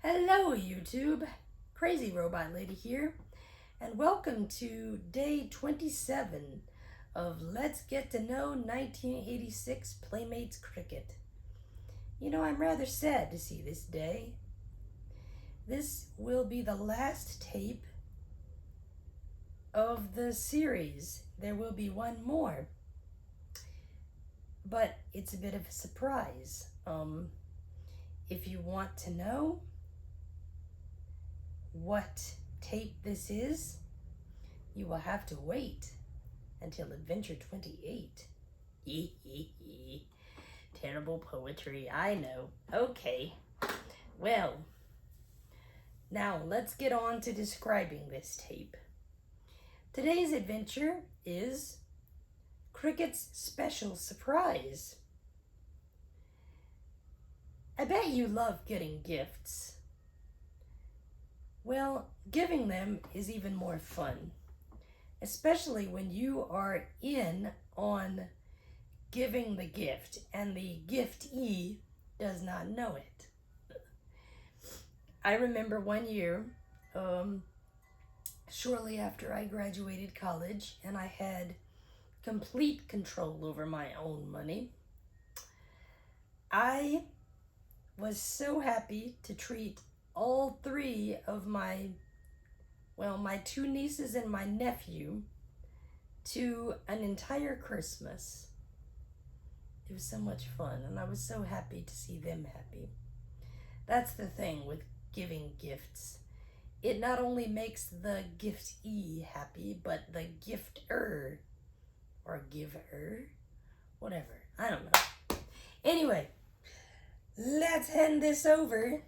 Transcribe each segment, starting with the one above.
Hello YouTube, Crazy Robot Lady here, and welcome to day 27 of Let's Get to Know 1986 Playmates Cricket. You know, I'm rather sad to see this day. This will be the last tape of the series. There will be one more, but it's a bit of a surprise. If you want to know what tape this is, you will have to wait until Adventure 28. Terrible poetry, I know. Okay, well, now let's get on to describing this tape. Today's adventure is Cricket's Special Surprise. I bet you love getting gifts. Well, giving them is even more fun, especially when you are in on giving the gift and the giftee does not know it. I remember one year, shortly after I graduated college and I had complete control over my own money, I was so happy to treat all three of my two nieces and my nephew to an entire Christmas. It was so much fun, and I was so happy to see them happy. That's the thing with giving gifts. It not only makes the giftee happy, but the gifter, or giver, whatever, I don't know. Anyway, let's hand this over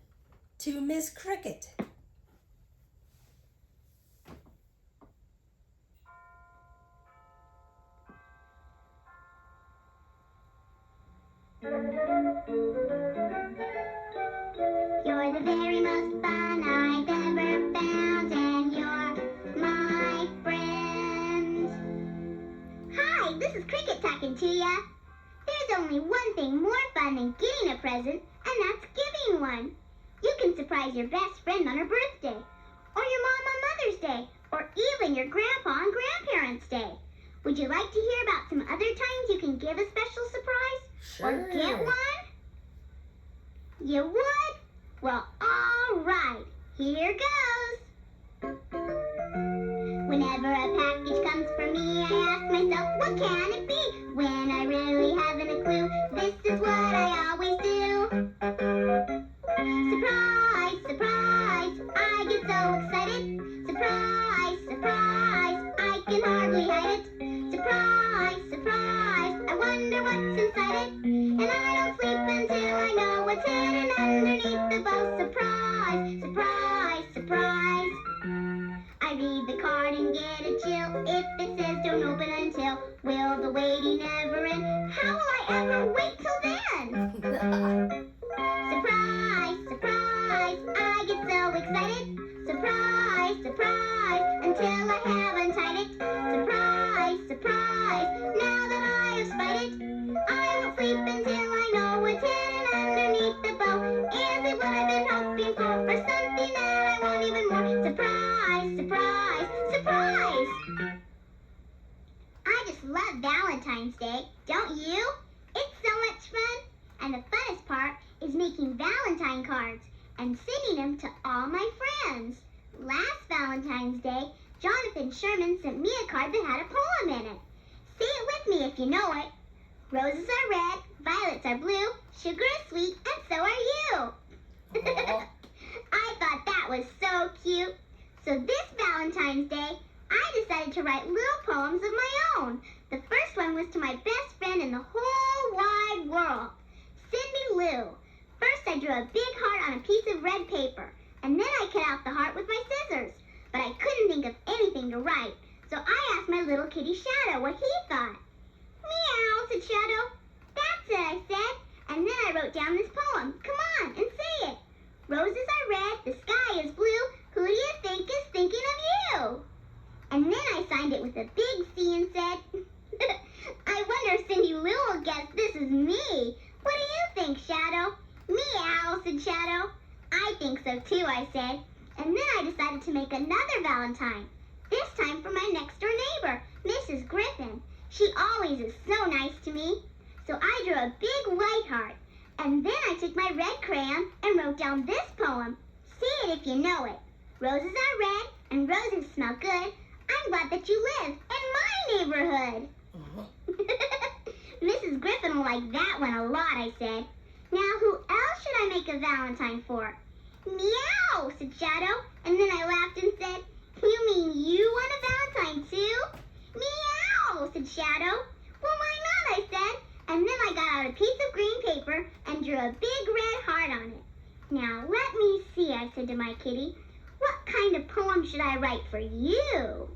to Miss Cricket. You're the very most fun I've ever found, and you're my friend. Hi, this is Cricket talking to ya. There's only one thing more fun than getting a present, and that's giving one. You can surprise your best friend on her birthday, or your mom on Mother's Day, or even your grandpa on Grandparents' Day. Would you like to hear about some other times you can give a special surprise? Sure. Or get one? You would? Well, all right. Here goes. Whenever a package comes for me, I ask myself, what can it be? When I really haven't a clue, this is what I always do. Surprise, surprise, I get so excited. Surprise, surprise, I can hardly hide it. Surprise, surprise, I wonder what's inside it. And I don't sleep until I know what's hidden underneath the bow. Surprise, surprise, surprise. I read the card and get a chill. If it says don't open until, will the waiting never end? How will I ever wait till then? Surprise, surprise, I get so excited. Surprise, surprise, until I have untied it. Surprise, surprise, now that I have spied it, I won't sleep until I know what's hidden underneath the bow. Is it what I've been hoping for, or something that I want even more? Surprise, surprise, surprise! I just love Valentine's Day, don't you? It's so much fun, and the funnest part is making Valentine cards and sending them to all my friends. Last Valentine's Day, Jonathan Sherman sent me a card that had a poem in it. Say it with me if you know it. Roses are red, violets are blue, sugar is sweet, and so are you. I thought that was so cute. So this Valentine's Day, I decided to write little poems of my own. The first one was to my best friend in the whole wide world, Cindy Lou. First, I drew a big heart on a piece of red paper, and then I cut out the heart with my scissors. But I couldn't think of anything to write, so I asked my little kitty Shadow what he thought. Meow, said Shadow. That's it, I said, and then I wrote down this poem. Come on, and say it. Roses are red, the sky is blue, who do you think is thinking of you? And then I signed it with a big C and said, I wonder if Cindy Lou will guess this is me. What do you think, Shadow? Meow, said Shadow. I think so too, I said. And then I decided to make another Valentine. This time for my next door neighbor, Mrs. Griffin. She always is so nice to me. So I drew a big white heart. And then I took my red crayon and wrote down this poem. Say it if you know it. Roses are red and roses smell good. I'm glad that you live in my neighborhood. Mrs. Griffin will like that one a lot, I said. Now, who else should I make a Valentine for? Meow, said Shadow, and then I laughed and said, you mean you want a Valentine too? Meow, said Shadow. Well, why not, I said, and then I got out a piece of green paper and drew a big red heart on it. Now, let me see, I said to my kitty, what kind of poem should I write for you?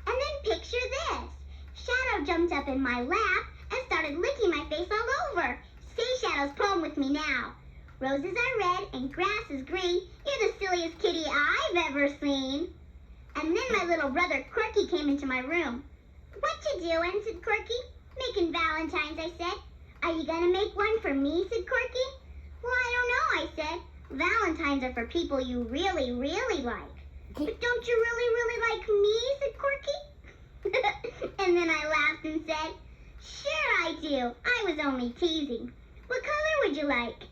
And then picture this. Shadow jumped up in my lap and started licking my face all over. Say Shadow's poem with me now. Roses are red and grass is green. You're the silliest kitty I've ever seen. And then my little brother Quirky came into my room. What you doing, said Quirky. Making Valentines, I said. Are you gonna make one for me, said Quirky. Well, I don't know, I said. Valentines are for people you really, really like. But don't you really like me, said Quirky. And then I laughed and said, sure I do. I was only teasing. What color would you like?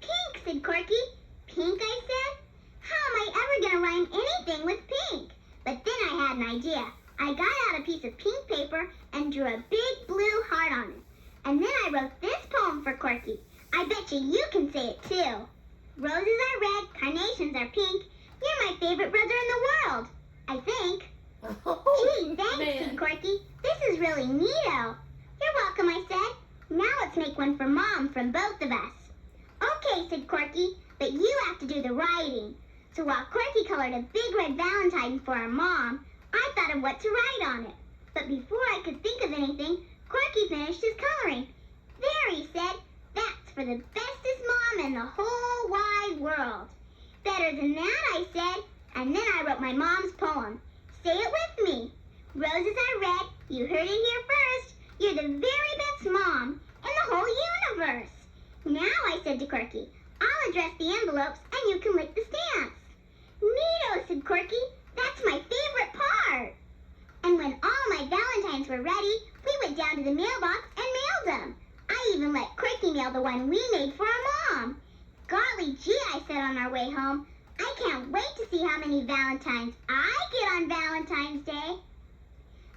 Pink, said Quirky. Pink, I said. How am I ever gonna rhyme anything with pink? But then I had an idea. I got out a piece of pink paper and drew a big blue heart on it. And then I wrote this poem for Quirky. I bet you can say it too. Roses are red, carnations are pink. You're my favorite brother in the world, I think. Gee, thanks, said Quirky. This is really neato. You're welcome, I said. Now let's make one for Mom from both of us. Okay, said Quirky, but you have to do the writing. So while Quirky colored a big red Valentine for our mom, I thought of what to write on it. But before I could think of anything, Quirky finished his coloring. There, he said, that's for the bestest mom in the whole wide world. Better than that, I said, and then I wrote my mom's poem. Say it with me. Roses are red, you heard it here first. You're the very best mom in the whole universe. Now, I said to Quirky, I'll address the envelopes and you can lick the stamps. Neato, said Quirky. That's my favorite part. And when all my Valentines were ready, we went down to the mailbox and mailed them. I even let Quirky mail the one we made for our mom. Golly gee, I said on our way home, I can't wait to see how many Valentines I get on Valentine's Day.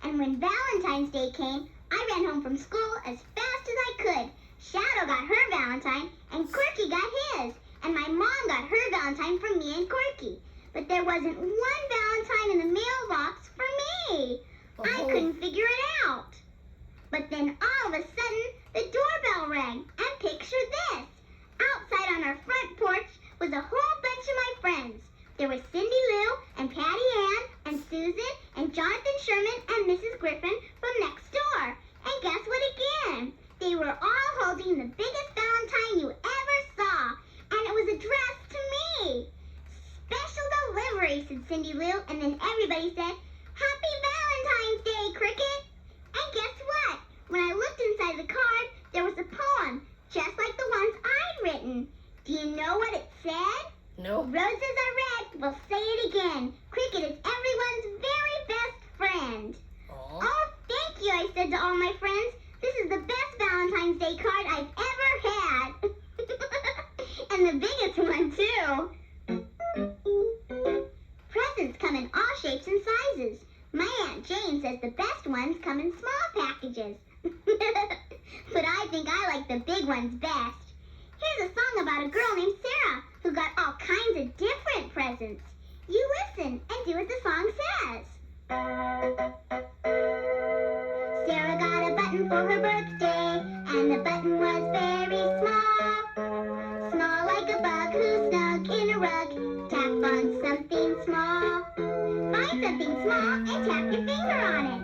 And when Valentine's Day came, I ran home from school as fast as I could. Shadow got her Valentine, and Quirky got his. And my mom got her Valentine from me and Quirky. But there wasn't one Valentine in the mailbox for me. I couldn't figure it out. But then all of a sudden, the doorbell rang. And picture this. Outside on our front porch was a whole bunch of my friends. There was Cindy Lou and Patty Ann and Susan and Jonathan Sherman and Mrs. Griffin from next door. And guess what again? They were all holding the biggest Valentine you ever saw. And it was addressed to me. Special delivery, said Cindy Lou, and then everybody said, Happy Valentine's Day, Cricket! And guess what? When I looked inside the card, there was a poem, just like the ones I'd written. Do you know what it said? No. Roses are red, we'll say it again. Cricket is everyone's very best friend. Aww. Oh, thank you, I said to all my friends. This is the best Valentine's Day card I've ever had. And the biggest one, too. Presents come in all shapes and sizes. My Aunt Jane says the best ones come in small packages. But I think I like the big ones best. Here's a song about a girl named Sarah who got all kinds of different presents. You listen and do what the song says. Sarah got a button for her birthday, and the button was very small. Small like a bug who's snug in a rug. Tap on something small. Find something small and tap your finger on it.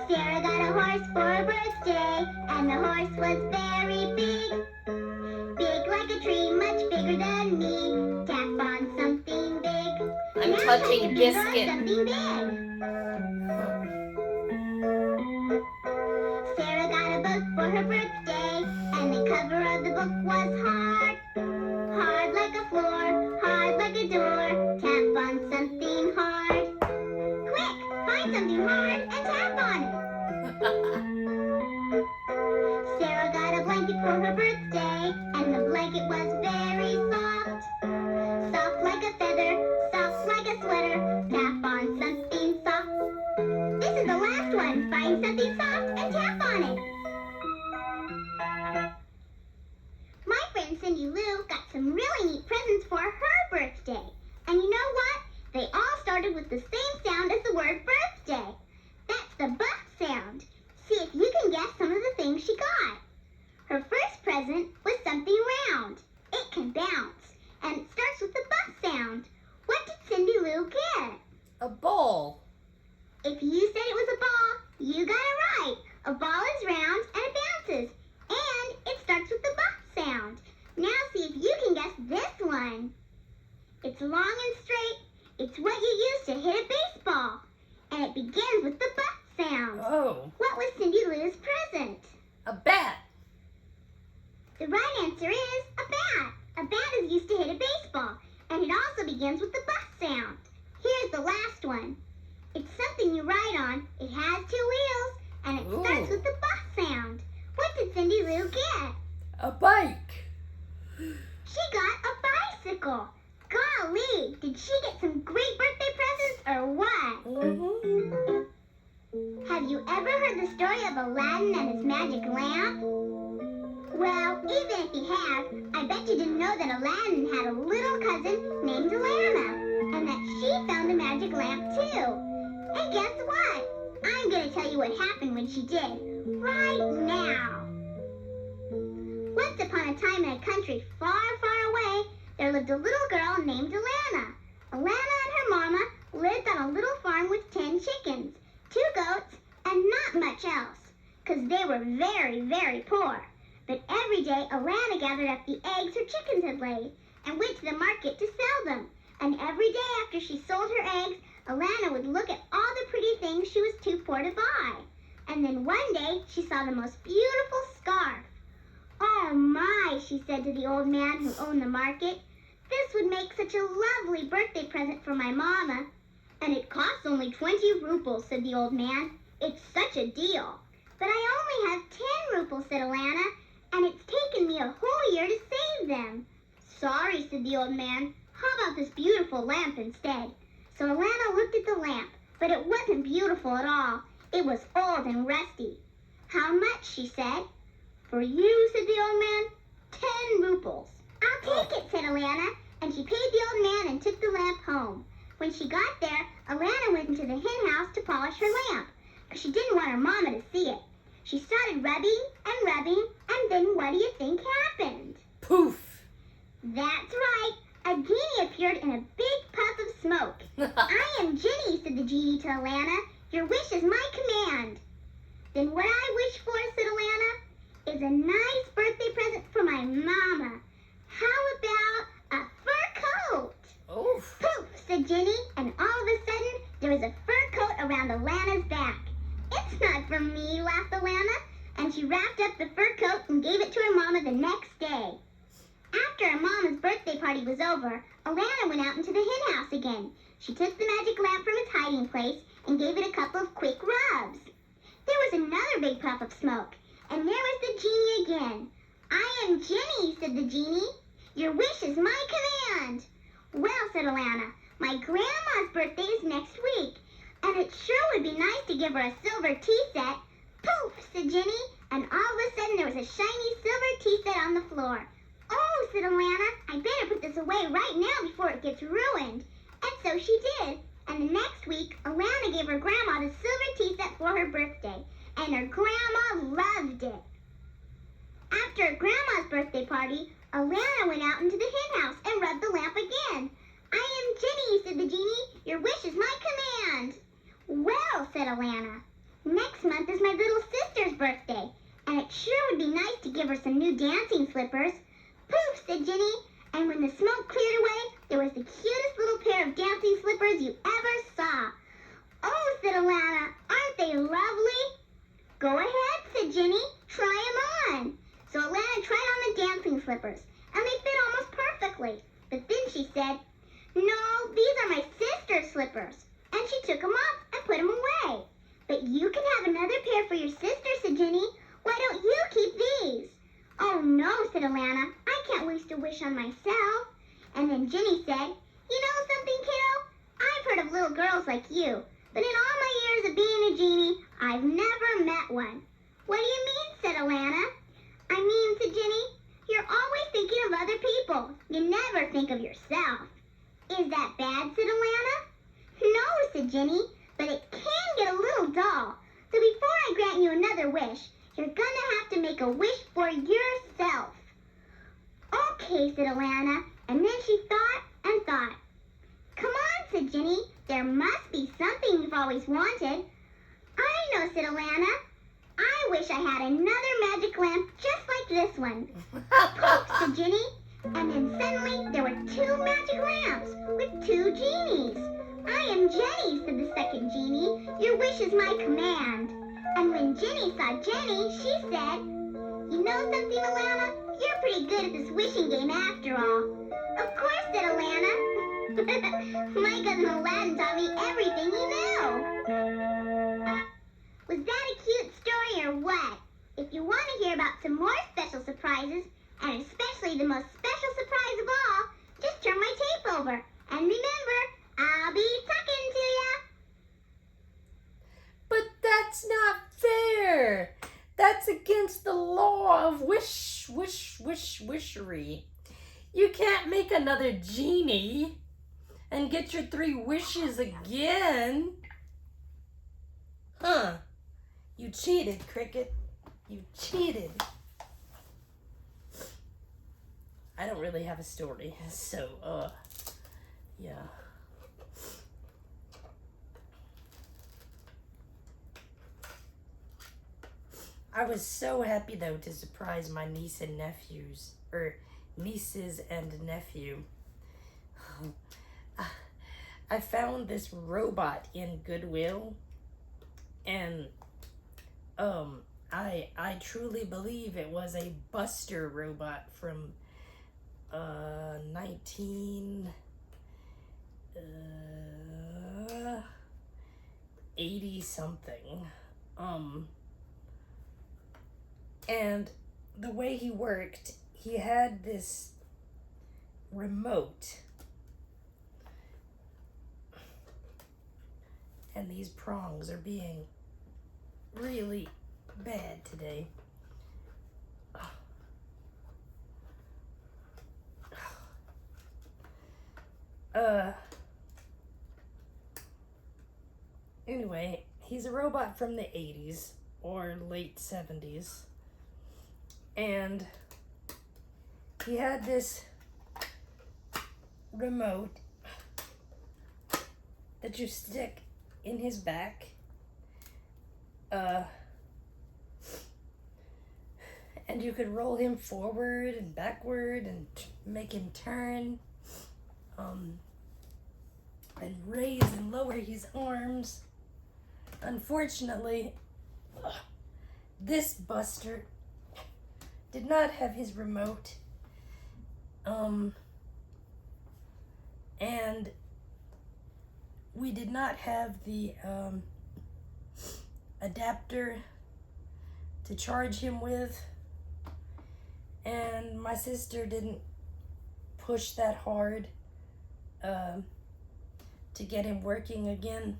Sarah got a horse for her birthday, and the horse was very big. Big like a tree, much bigger than me. Tap on something big. I'm Now touching tap your finger on biscuit. something big. Sarah got a book for her birthday, and the cover of the book was hard. like it was very soft. Soft like a feather, soft like a sweater. Tap on something soft. This is the last one. Find something soft and tap on it. My friend Cindy Lou got some really neat presents for her birthday. And you know what? They all started with the same sound as the word birthday. That's the buff sound. See if you can guess some of the things she got. Her first present was something round. It can bounce, and it starts with the buff sound. What did Cindy Lou get? A ball. If you said it was a ball, you got it right. A ball is round and it bounces, and it starts with the buff sound. Now see if you can guess this one. It's long and straight. It's what you use to hit a baseball, and it begins with the buff sound. Oh. What was Cindy Lou's present? A bat. The right answer is a bat. A bat is used to hit a baseball, and it also begins with the buff sound. Here's the last one. It's something you ride on. It has 2 wheels, and it starts with the buff sound. What did Cindy Lou get? A bike. She got a bicycle. Golly, did she get some great birthday presents or what? Mm-hmm. Have you ever heard the story of Aladdin and his magic lamp? Well, even if you have, I bet you didn't know that Aladdin had a little cousin named Alana, and that she found the magic lamp too. And guess what? I'm going to tell you what happened when she did, right now. Once upon a time in a country far, far away, there lived a little girl named Alana. Alana and her mama lived on a little farm with 10 chickens, 2 goats, and not much else, 'cause they were very, very poor. But every day, Alana gathered up the eggs her chickens had laid and went to the market to sell them. And every day after she sold her eggs, Alana would look at all the pretty things she was too poor to buy. And then one day, she saw the most beautiful scarf. "Oh my," she said to the old man who owned the market. "This would make such a lovely birthday present for my mama." "And it costs only 20 rupees," said the old man. "It's such a deal." "But I only have 10 rupees," said Alana, "and it's taken me a whole year to save them." "Sorry," said the old man. "How about this beautiful lamp instead?" So Alana looked at the lamp, but it wasn't beautiful at all. It was old and rusty. "How much?" she said. "For you," said the old man, 10 rupees. "I'll take it," said Alana, and she paid the old man and took the lamp home. When she got there, Alana went into the hen house to polish her lamp, because she didn't want her mama to see it. She started rubbing, and then what do you think happened? Poof. That's right. A genie appeared in a big puff of smoke. "I am Ginny," said the genie to Alana. "Your wish is my command." "Then what I wish for," said Alana, "is a nice birthday present for my mama. How about a fur coat?" Oof. "Poof," said Ginny, and all of a sudden there was a fur coat around Alana's back. "It's not for me," laughed Alana, and she wrapped up the fur coat and gave it to her mama the next day. After her mama's birthday party was over, Alana went out into the hen house again. She took the magic lamp from its hiding place and gave it a couple of quick rubs. There was another big puff of smoke, and there was the genie again. "I am Ginny," said the genie. "Your wish is my command." "Well," said Alana, "my grandma's birthday is next week, and it sure would be nice to give her a silver tea set." "Poof," said Ginny, and all of a sudden there was a shiny silver tea set on the floor. "Oh," said Alana, "I better put this away right now before it gets ruined." And so she did. And the next week, Alana gave her grandma the silver tea set for her birthday, and her grandma loved it. After her grandma's birthday party, Alana went out into the hen house and rubbed the lamp again. "I am Ginny," said the genie. "Your wish is my command." "Well," said Alana, "next month is my little sister's birthday, and it sure would be nice to give her some new dancing slippers." "Poof," said Ginny, and when the smoke cleared away, there was the cutest little pair of dancing slippers you ever saw. "Oh," said Alana, "aren't they lovely?" "Go ahead," said Ginny, "try 'em on." So Alana tried on the dancing slippers, and they fit almost perfectly. But then she said, "No, these are my sister's slippers." And she took 'em off and put 'em away. "But you can have another pair for your sister," said Ginny. "Why don't you keep these?" "Oh, no," said Alana. "I can't used to wish on myself. And then Ginny said, you know something, kiddo? I've heard of little girls like you, but in all my years of being a genie, I've never met one. What do you mean, said Alana. I mean, said Ginny, you're always thinking of other people. You never think of yourself. Is that bad, said Alana. No, said Ginny, but it can get a little dull. So before I grant you another wish, you're gonna have to make a wish for yourself. Okay, said Alana, and then she thought and thought. Come on, said Ginny, there must be something you've always wanted. I know, said Alana. I wish I had another magic lamp just like this one. Poof, said Ginny, and then suddenly there were 2 magic lamps with 2 genies. I am Jenny, said the second genie. Your wish is my command. And when Ginny saw Jenny, she said, you know something, Alana? You're pretty good at this wishing game after all. Of course, said Alana. My cousin Aladdin taught me everything he knew. Was that a cute story or what? If you want to hear about some more special surprises, and especially the most special surprise of all, just turn my tape over. And remember, I'll be talking to ya. But that's not fair. That's against the law of wishery. You can't make another genie and get your 3 wishes again. Huh. You cheated, Cricket. You cheated. I don't really have a story, so, yeah. I was so happy, though, to surprise my niece and nephews, or nieces and nephew. I found this robot in Goodwill, and I truly believe it was a Buster robot from 1980 something. And the way he worked, he had this remote. And these prongs are being really bad today. Anyway, he's a robot from the 80s or late 70s. And he had this remote that you stick in his back. And you could roll him forward and backward and make him turn. And raise and lower his arms. Unfortunately, this Buster did not have his remote. And we did not have the adapter to charge him with. And my sister didn't push that hard to get him working again.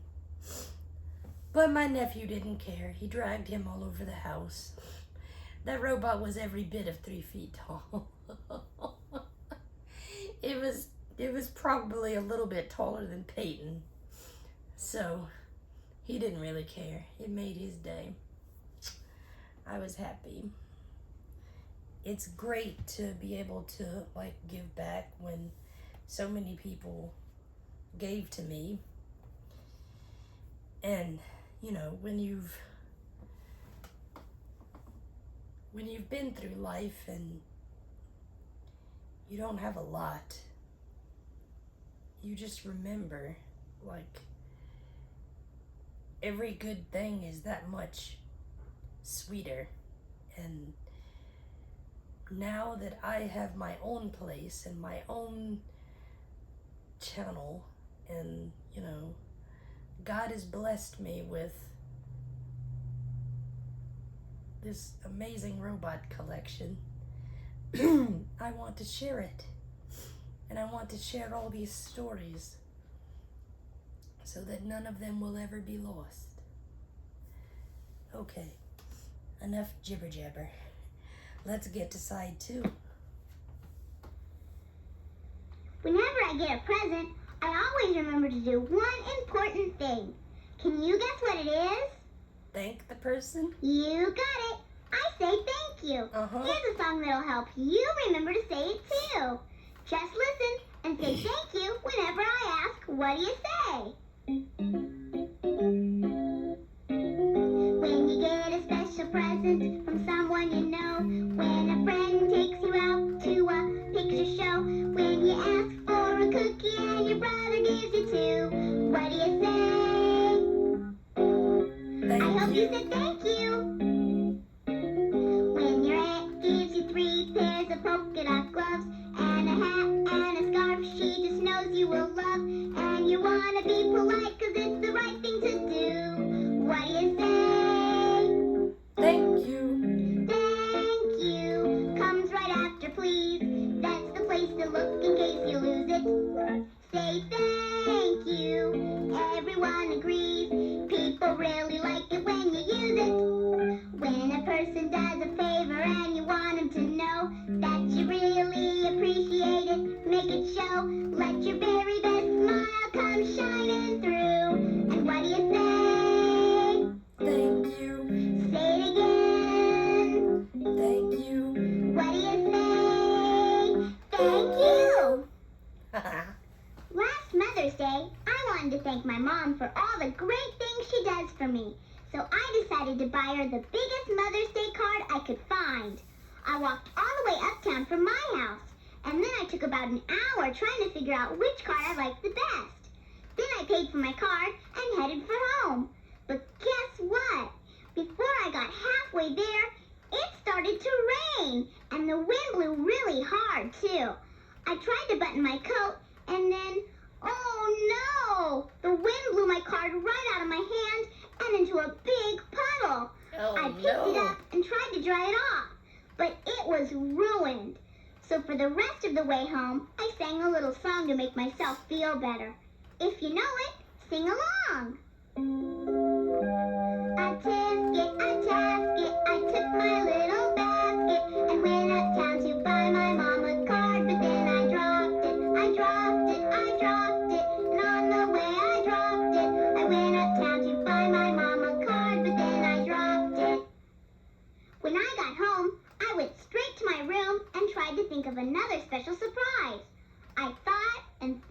But my nephew didn't care. He dragged him all over the house. That robot was every bit of 3 feet tall. It was probably a little bit taller than Peyton. So he didn't really care. It made his day. I was happy. It's great to be able to give back when so many people gave to me. And when you've been through life and you don't have a lot, you just remember every good thing is that much sweeter. And now that I have my own place and my own channel, and God has blessed me with this amazing robot collection, I want to share it. And I want to share all these stories so that none of them will ever be lost. Okay, enough jibber jabber. Let's get to side 2. Whenever I get a present, I always remember to do one important thing. Can you guess what it is? Thank the person? You got it. I say thank you. Here's a song that'll help you remember to say it too. Just listen and say thank you whenever I ask, what do you say? When you get a special present from someone you know, when a friend takes you out to a picture show, when you ask for a cookie and your brother gives you 2, what do you say? I hope you said thank you. When your aunt gives you 3 pairs of polka dot gloves and a hat and a scarf she just knows you will love, and you want to be polite 'cause it's the right thing to do, what do you say? Thank you. Thank you comes right after please. That's the place to look in case you lose it. Say thank you. Everyone agrees. People really like it when you use it. When a person does a favor and you want them to know that you really appreciate it, make it show. Let your very best smile come shining through. And what do you say? Thank you. Say it again. Thank you. What do you say? Thank you. Last Mother's Day, I wanted to thank my mom for all the great things she does for me. So I decided to buy her the biggest Mother's Day card I could find. I walked all the way uptown from my house, and then I took about an hour trying to figure out which card I liked the best. Then I paid for my card and headed for home. But guess what? Before I got halfway there, it started to rain, and the wind blew really hard, too. I tried to button my coat, and then, oh no! The wind blew my card right out of my hand and into a big puddle. I picked it up and tried to dry it off, but it was ruined. So for the rest of the way home, I sang a little song to make myself feel better. If you know it, sing along. A tasket, I took my little basket and went uptown to buy my mom a card, but then I dropped it, and on the way I dropped it. I went uptown to buy my mom a card, but then I dropped it. When I got home, I went straight to my room and tried to think of another special surprise. I thought, and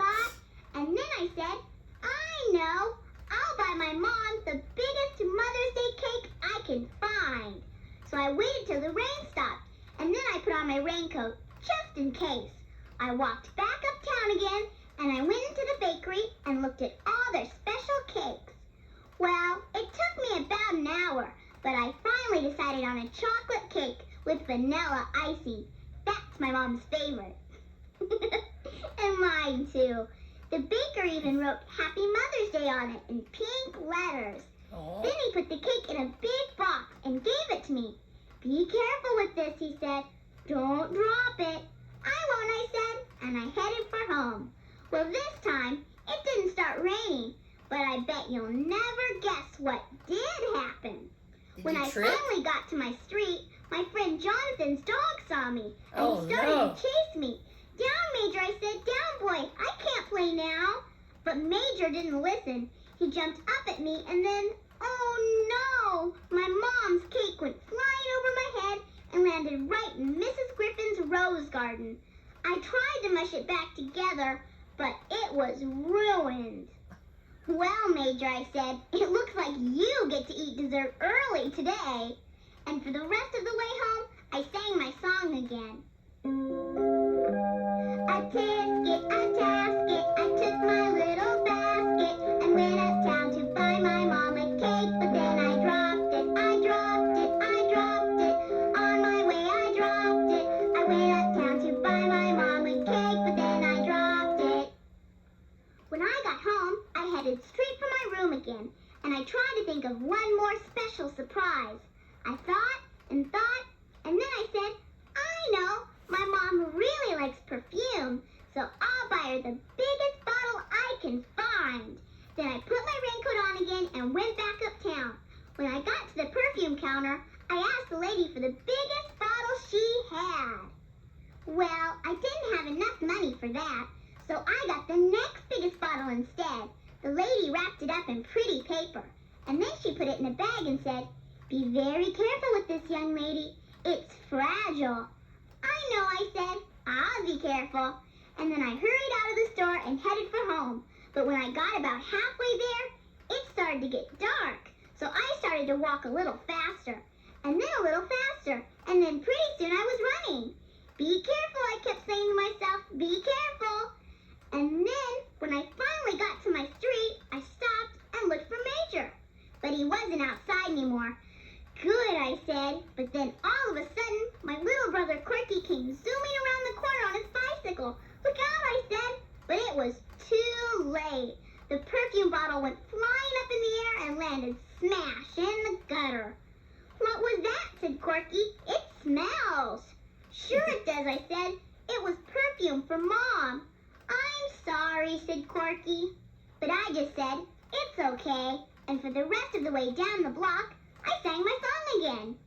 then I said, I know, I'll buy my mom the biggest Mother's Day cake I can find. So I waited till the rain stopped, and then I put on my raincoat, just in case. I walked back uptown again, and I went into the bakery and looked at all their special cakes. Well, it took me about an hour, but I finally decided on a chocolate cake with vanilla icing. That's my mom's favorite. And mine, too. The baker even wrote Happy Mother's Day on it in pink letters. Aww. Then he put the cake in a big box and gave it to me. Be careful with this, he said. Don't drop it. I won't, I said, and I headed for home. Well, this time, it didn't start raining, but I bet you'll never guess what did happen. When I finally got to my street, my friend Jonathan's dog saw me, and he started to chase me. Down, Major, I said. Down, boy. I can't play now. But Major didn't listen. He jumped up at me, and then, oh no! My mom's cake went flying over my head and landed right in Mrs. Griffin's rose garden. I tried to mush it back together, but it was ruined. Well, Major, I said, it looks like you get to eat dessert early today. And for the rest of the way home, I sang my song again. A tasket, I took my little basket and went uptown to buy my mom a cake, but then I dropped it. On my way I dropped it. I went uptown to buy my mom a cake, but then I dropped it. When I got home, I headed straight for my room again, and I tried to think of one more special surprise. I thought, and then I said, I know, my the biggest bottle I can find. Then I put my raincoat on again and went back uptown. When I got to the perfume counter, I asked the lady for the biggest bottle she had. Well, I didn't have enough money for that, so I got the next biggest bottle instead. The lady wrapped it up in pretty paper, and then she put it in a bag and said, "Be very careful with this, young lady. It's fragile." "I know," I said. "I'll be careful." And then I hurried out of the store and headed for home. But when I got about halfway there, it started to get dark. So I started to walk a little faster, and then a little faster, and then pretty soon I was running. "Be careful," I kept saying to myself, "be careful." And then when I finally got to my street, I stopped and looked for Major. But he wasn't outside anymore. "Good," I said. But then all of a sudden, my little brother Corky came zooming around the corner on his bicycle. "Look out," I said. But it was too late. The perfume bottle went flying up in the air and landed smash in the gutter. "What was that?" said Corky. "It smells." "Sure it does," I said. "It was perfume for Mom." "I'm sorry," said Corky. But I just said, "It's okay." And for the rest of the way down the block, I sang my song again.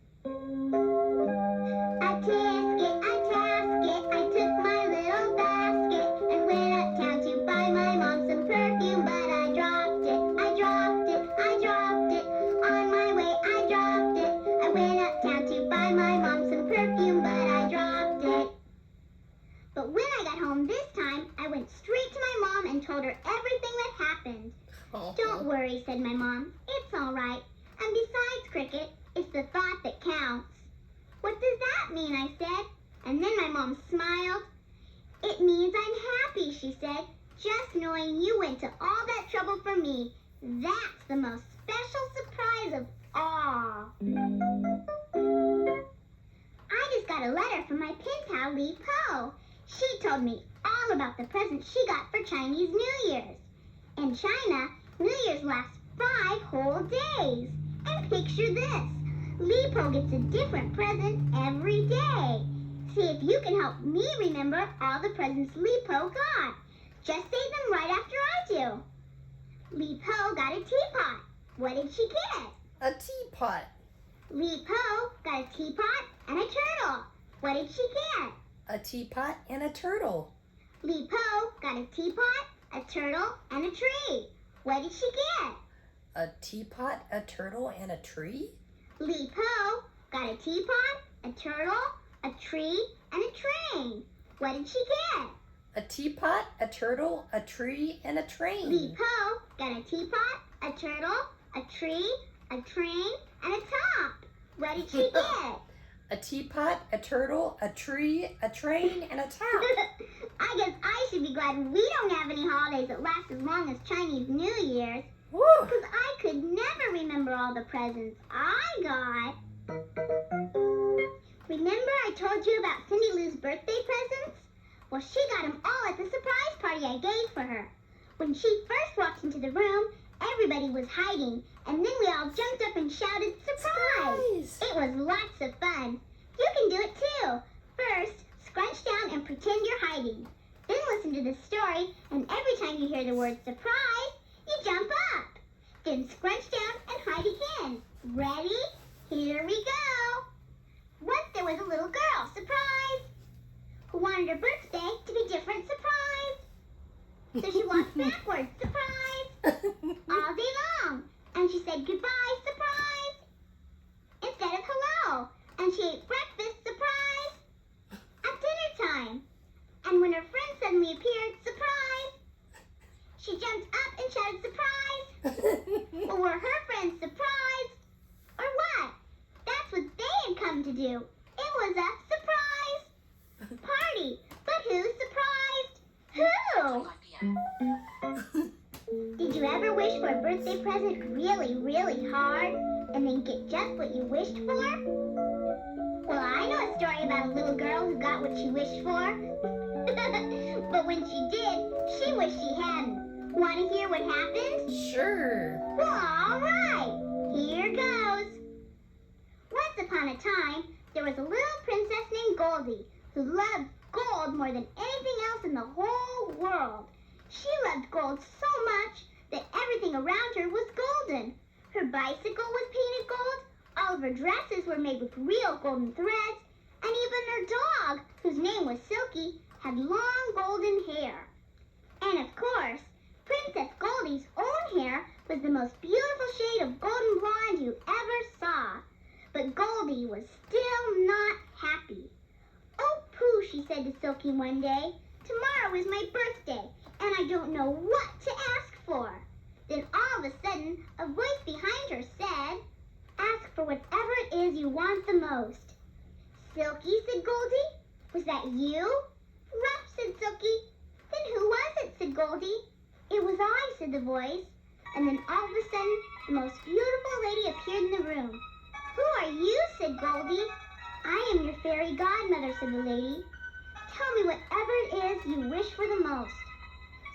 A tisket, a tasket, I took my little basket and went uptown to buy my mom some perfume, but I dropped it, I dropped it, I dropped it. On my way, I dropped it. I went uptown to buy my mom some perfume, but I dropped it. But when I got home this time, I went straight to my mom and told her everything that happened. Oh. "Don't worry," said my mom. "It's all right. And besides, Cricket, it's the thought that counts." "What does that mean?" I said. And then my mom smiled. "It means I'm happy," she said. "Just knowing you went to all that trouble for me. That's the most special surprise of all." I just got a letter from my pen pal Lee Po. She told me all about the presents she got for Chinese New Year's. In China, New Year's lasts 5 whole days. And picture this. Lee Po gets a different present every day. See if you can help me remember all the presents Lee Po got. Just say them right after I do. Lee Po got a teapot. What did she get? A teapot. Lee Po got a teapot and a turtle. What did she get? A teapot and a turtle. Lee Po got a teapot, a turtle, and a tree. What did she get? A teapot, a turtle, and a tree? Lee Po got a teapot, a turtle, a tree, and a train. What did she get? A teapot, a turtle, a tree, and a train. Lee Po got a teapot, a turtle, a tree, a train, and a top. What did she get? A teapot, a turtle, a tree, a train, and a top. I guess I should be glad we don't have any holidays that last as long as Chinese New Year's. Woo! Because I could never remember all the presents I got. Remember I told you about Cindy Lou's birthday presents? Well, she got them all at the surprise party I gave for her. When she first walked into the room, everybody was hiding, and then we all jumped up and shouted, "Surprise!" Surprise! It was lots of fun. You can do it too. First, scrunch down and pretend you're hiding. Then listen to the story, and every time you hear the word surprise, you jump up. Then scrunch down and hide again. Ready? Here we go. Once there was a little girl, surprise, who wanted her birthday to be different, surprise. So she walked backwards, surprise, all day long. And she said goodbye, surprise, instead of hello. And she ate breakfast, surprise, at dinner time. And when her friend suddenly appeared, surprise, she jumped up and shouted surprise. Well, were her friends surprised? Or what? That's what they had come to do. It was a surprise party. But who surprised who? Did you ever wish for a birthday present really, really hard and then get just what you wished for? Well, I know a story about a little girl who got what she wished for. But when she did, she wished she hadn't. Want to hear what happened? Sure. Well, all right. Here goes. Once upon a time, there was a little princess named Goldie who loved gold more than anything else in the whole whole world. She loved gold so much that everything around her was golden. Her bicycle was painted gold, all of her dresses were made with real golden threads, and even her dog, whose name was Silky, had long golden hair. And of course, Princess Goldie's own hair was the most beautiful shade of golden blonde you ever saw. But Goldie was still not happy. "Oh, Pooh," she said to Silky one day, "tomorrow is my birthday, and I don't know what to ask for." Then all of a sudden, a voice behind her said, "Ask for whatever it is you want the most." "Silky," said Goldie, "was that you?" "Ruff," said Silky. "Then who was it?" said Goldie. "It was I," said the voice. And then all of a sudden, the most beautiful lady appeared in the room. "Who are you?" said Goldie. "I am your fairy godmother," said the lady. "Tell me whatever it is you wish for the most."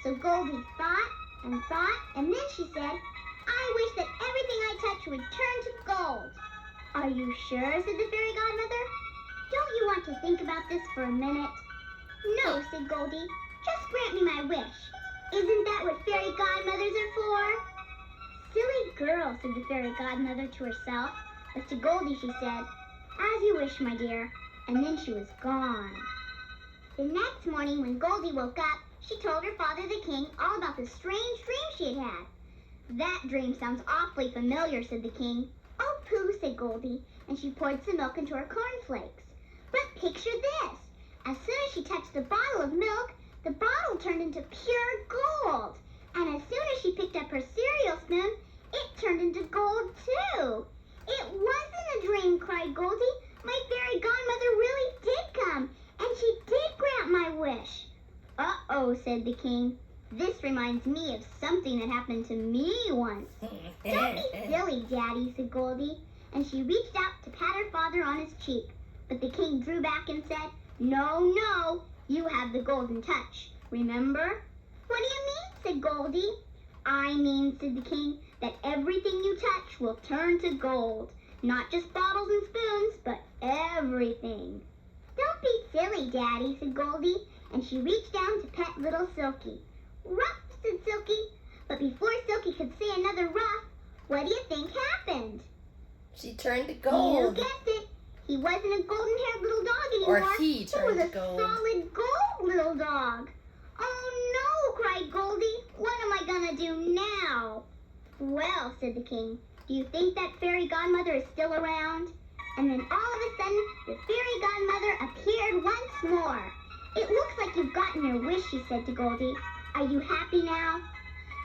So Goldie thought, and then she said, "I wish that everything I touch would turn to gold." "Are you sure?" said the fairy godmother. "Don't you want to think about this for a minute?" "No," said Goldie. "Just grant me my wish. Isn't that what fairy godmothers are for?" "Silly girl," said the fairy godmother to herself. But to Goldie she said, "As you wish, my dear." And then she was gone. The next morning when Goldie woke up, she told her father the king all about the strange dream she had had. "That dream sounds awfully familiar," said the king. "Oh, Pooh," said Goldie, and she poured some milk into her cornflakes. "But picture this. As soon as she touched the bottle of milk, the bottle turned into pure gold. And as soon as she picked up her cereal spoon, it turned into gold too." "It wasn't a dream," cried Goldie. "My fairy godmother really did come, and she did grant my wish." "Uh-oh," said the king. "This reminds me of something that happened to me once." "Don't be silly, Daddy," said Goldie, and she reached out to pat her father on his cheek. But the king drew back and said, "No, no, you have the golden touch, remember?" "What do you mean?" said Goldie. "I mean," said the king, "that everything you touch will turn to gold. Not just bottles and spoons, but everything." "Don't be silly, Daddy," said Goldie, and she reached down to pet little Silky. "Ruff," said Silky. But before Silky could say another ruff, what do you think happened? She turned to You gold. guessed it. He wasn't a golden-haired little dog anymore. Or he turned was to a gold. solid gold little dog. "Oh no," cried Goldie. "What am I gonna do now?" "Well," said the king, "do you think that fairy godmother is still around?" And then all of a sudden, the fairy godmother appeared once more. "It looks like you've gotten your wish," she said to Goldie. "Are you happy now?"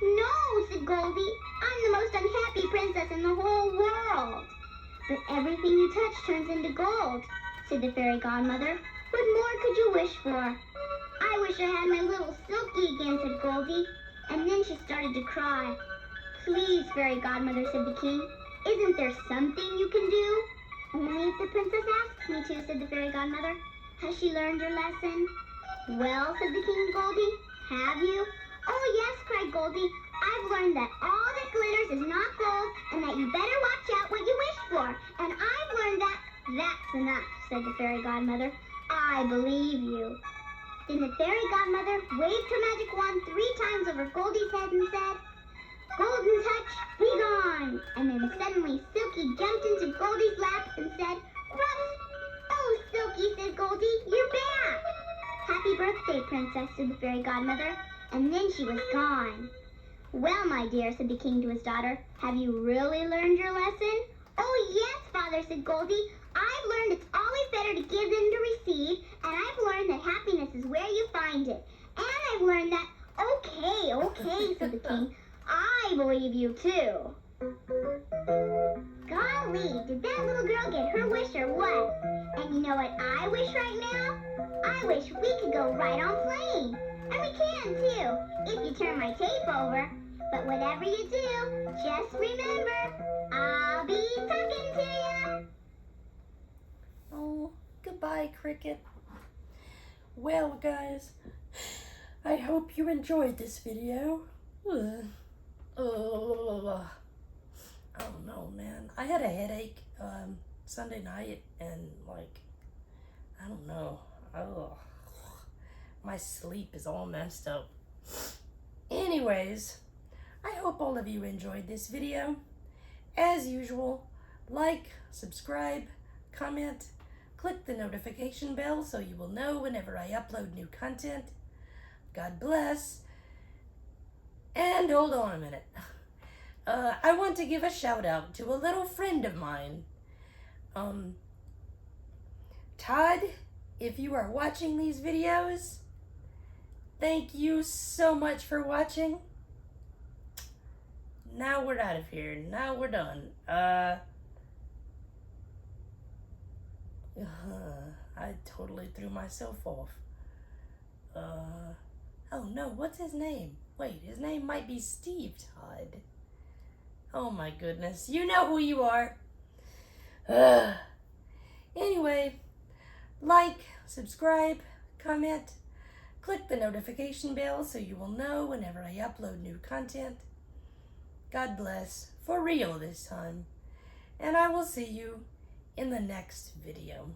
"No," said Goldie. "I'm the most unhappy princess in the whole world." "But everything you touch turns into gold," said the fairy godmother. "What more could you wish for?" "I wish I had my little Silky again," said Goldie. And then she started to cry. "Please, fairy godmother," said the king. "Isn't there something you can do?" "Only if the princess asks me to," said the fairy godmother. "Has she learned her lesson?" "Well," said the king to Goldie, "have you?" "Oh, yes," cried Goldie. "I've learned that all that glitters is not gold, and that you better watch out what you wish for. And I've learned that—" "That's enough," said the fairy godmother. "I believe you." Then the fairy godmother waved her magic wand 3 times over Goldie's head and said, "Golden touch, be gone!" And then suddenly Silky jumped into Goldie's lap and said, "Ruff!" "Oh, Silky," said Goldie, "you're back!" "Happy birthday, princess," said the fairy godmother. And then she was gone. "Well, my dear," said the king to his daughter, "have you really learned your lesson?" "Oh, yes, father," said Goldie. "I've learned it's always better to give than to receive, and I've learned that happiness is where you find it. And I've learned that—" Okay, said the king. "I believe you, too." Golly, did that little girl get her wish or what? And you know what I wish right now? I wish we could go right on playing. And we can, too, if you turn my tape over. But whatever you do, just remember, I'll be talking to you. Oh, goodbye, Cricket. Well, guys, I hope you enjoyed this video. I don't know, man. I had a headache Sunday night, and I don't know. My sleep is all messed up. Anyways, I hope all of you enjoyed this video. As usual, like, subscribe, comment, click the notification bell so you will know whenever I upload new content. God bless. And hold on a minute. I want to give a shout out to a little friend of mine. Todd, if you are watching these videos, thank you so much for watching. Now we're out of here. Now we're done. I totally threw myself off. Oh no, what's his name? Wait, his name might be Steve Todd. Oh my goodness, you know who you are. Anyway, like, subscribe, comment, click the notification bell so you will know whenever I upload new content. God bless, for real this time. And I will see you in the next video.